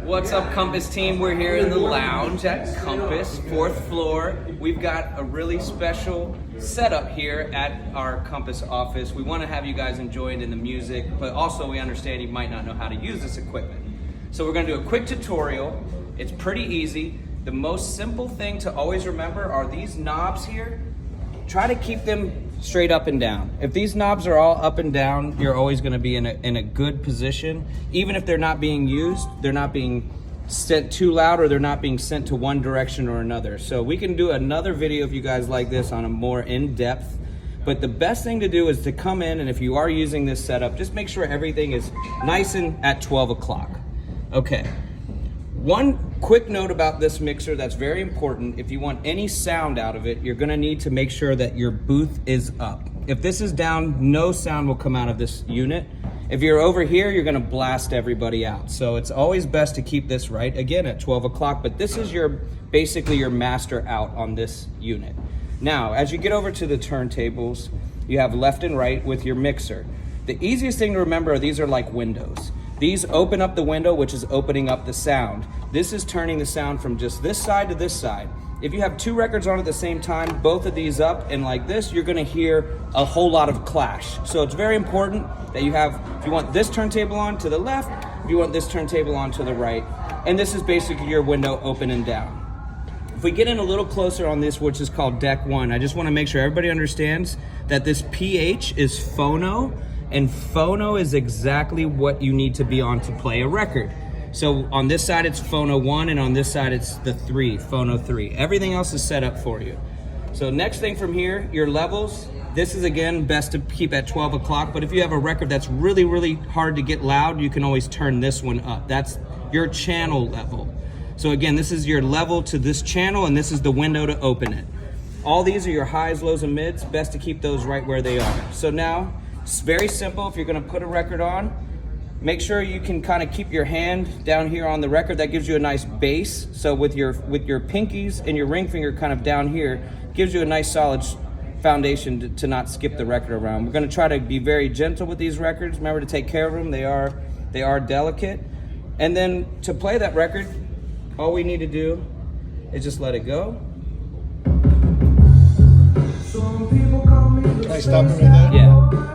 What's up, Compass team? We're here in the lounge at Compass, 4th floor. We've got a really special setup here at our Compass office. We want to have you guys enjoy it in the music, but also we understand you might not know how to use this equipment. So we're going to do a quick tutorial. It's pretty easy. The most simple thing to always remember are these knobs here. Try to keep them straight up and down. If these knobs are all up and down, you're always going to be in a good position. Even if they're not being used, they're not being sent too loud, or they're not being sent to one direction or another. So we can do another video if you guys like this on a more in-depth. But the best thing to do is to come in, and if you are using this setup, just make sure everything is nice and at 12 o'clock. Okay. One quick note about this mixer that's very important: if you want any sound out of it, you're gonna need to make sure that your booth is up. If this is down, no sound will come out of this unit. If you're over here, you're gonna blast everybody out. So it's always best to keep this right, again, at 12 o'clock, but this is basically your master out on this unit. Now, as you get over to the turntables, you have left and right with your mixer. The easiest thing to remember are these are like windows. These open up the window, which is opening up the sound. This is turning the sound from just this side to this side. If you have two records on at the same time, both of these up and like this, you're gonna hear a whole lot of clash. So it's very important that you have, if you want this turntable on to the left, if you want this turntable on to the right, and this is basically your window open and down. If we get in a little closer on this, which is called deck 1, I just wanna make sure everybody understands that this PH is phono, and phono is exactly what you need to be on to play a record. So on this side it's phono 1, and on this side it's the 3, phono 3. Everything else is set up for you. So next thing from here, your levels. This is again best to keep at 12 o'clock, but if you have a record that's really, really hard to get loud, you can always turn this one up. That's your channel level. So again, this is your level to this channel, and this is the window to open it. All these are your highs, lows, and mids. Best to keep those right where they are. So now, it's very simple. If you're gonna put a record on, make sure you can kind of keep your hand down here on the record. That gives you a nice base. So with your pinkies and your ring finger kind of down here, gives you a nice solid foundation to not skip the record around. We're gonna try to be very gentle with these records. Remember to take care of them. They are delicate. And then to play that record, all we need to do is just let it go. Can I stop it right there? Yeah.